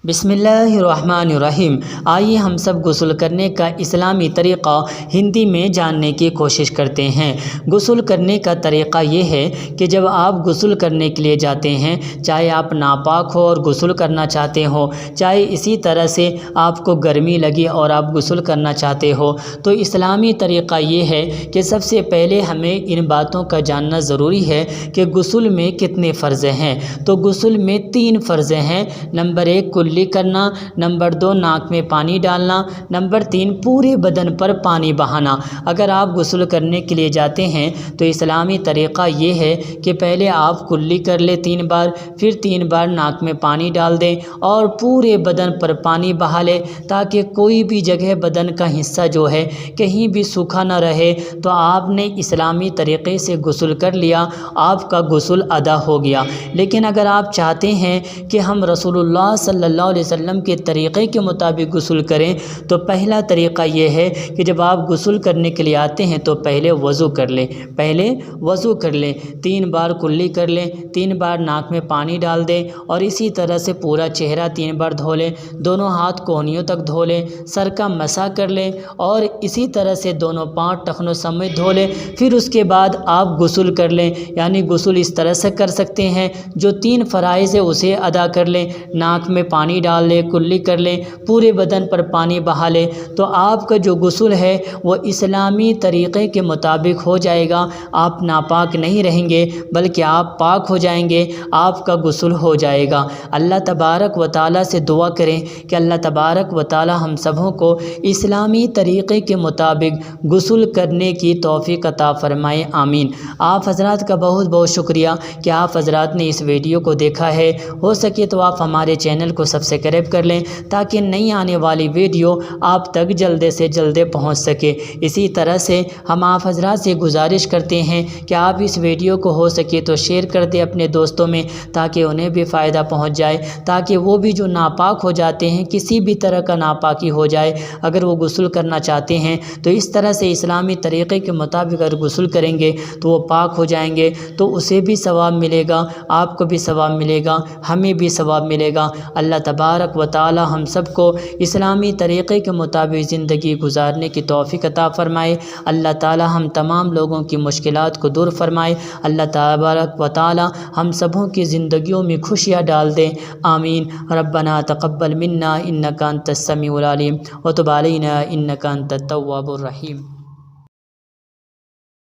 बिस्मिल्लाहिर्रहमानिर्रहीम। आइए हम सब गुस्ल करने का इस्लामी तरीक़ा हिंदी में जानने की कोशिश करते हैं। गुस्ल करने का तरीक़ा ये है कि जब आप गुस्ल करने के लिए जाते हैं, चाहे आप नापाक हो और गुस्ल करना चाहते हो, चाहे इसी तरह से आपको गर्मी लगी और आप गुस्ल करना चाहते हो, तो इस्लामी तरीक़ा ये है कि सबसे पहले हमें इन बातों का जानना ज़रूरी है कि गुस्ल में कितने फ़र्ज़ हैं। तो गुस्ल में 3 फ़र्ज़ हैं। नंबर 1 कुल्ली करना, नंबर 2 नाक में पानी डालना, नंबर 3 पूरे बदन पर पानी बहाना। अगर आप गुस्ल करने के लिए जाते हैं तो इस्लामी तरीक़ा ये है कि पहले आप कुल्ली कर ले 3 बार, फिर 3 बार नाक में पानी डाल दें और पूरे बदन पर पानी बहा ले, ताकि कोई भी जगह बदन का हिस्सा जो है कहीं भी सूखा ना रहे। तो आपने इस्लामी तरीक़े से गुस्ल कर लिया, आपका गुस्ल अदा हो गया। लेकिन अगर आप चाहते हैं कि हम रसूलुल्लाह सल्लल्लाहु अलैहि वसल्लम के तरीक़े के मुताबिक गुस्ल करें, तो पहला तरीक़ा ये है कि जब आप गुस्ल करने के लिए आते हैं तो पहले वज़ू कर लें। पहले वज़ू कर लें, 3 बार कुल्ली कर लें, 3 बार नाक में पानी डाल दें और इसी तरह से पूरा चेहरा 3 बार धो लें, दोनों हाथ कोहनियों तक धो लें, सर का मसा कर लें और इसी तरह से दोनों पाँव टखनों समेत धो लें। फिर उसके बाद आप गुस्ल कर लें, यानी गुस्ल इस तरह से कर सकते हैं, जो 3 फ़राइज़ है उसे अदा कर लें। नाक में पानी डाल लें, कुल्ली कर लें, पूरे बदन पर पानी बहा लें, तो आपका जो गुस्ल है वो इस्लामी तरीक़े के मुताबिक हो जाएगा। आप नापाक नहीं रहेंगे बल्कि आप पाक हो जाएंगे, आपका गुस्ल हो जाएगा। अल्लाह तबारक व तआला से दुआ करें कि अल्लाह तबारक व तआला हम सबों को इस्लामी तरीक़े के मुताबिक गुस्ल करने की तौफ़ीक़ अता फ़रमाए, आमीन। आप हज़रात का बहुत बहुत शुक्रिया कि आप हज़रात ने इस वीडियो को देखा है। हो सके तो आप हमारे चैनल को सब्सक्राइब कर लें, ताकि नई आने वाली वीडियो आप तक जल्द से जल्द पहुंच सके। इसी तरह से हम आप हज़रात से गुजारिश करते हैं कि आप इस वीडियो को हो सके तो शेयर कर दें अपने दोस्तों में, ताकि उन्हें भी फ़ायदा पहुंच जाए, ताकि वो भी जो नापाक हो जाते हैं, किसी भी तरह का नापाकी हो जाए, अगर वो गुस्ल करना चाहते हैं तो इस तरह से इस्लामी तरीक़े के मुताबिक अगर गुस्ल करेंगे तो वो पाक हो जाएंगे, तो उसे भी सवाब मिलेगा, आपको भी सवाब मिलेगा, हमें भी सवाब मिलेगा। अल्लाह तबारक व तआला हम सबको इस्लामी तरीक़े के मुताबिक ज़िंदगी गुजारने की तौफ़ीक़ अता फ़रमाए। अल्लाह ताला हम तमाम लोगों की मुश्किलात को दूर फरमाए। अल्लाह तबारक व तआला हम सबों की ज़िंदगियों में खुशियाँ डाल दें, आमीन। रब्बना तक़ब्बल मिन्ना इन्नका अंतस समीउल अलीम व तुब अलैना इन्नका अंतत तव्वाबुर रहीम।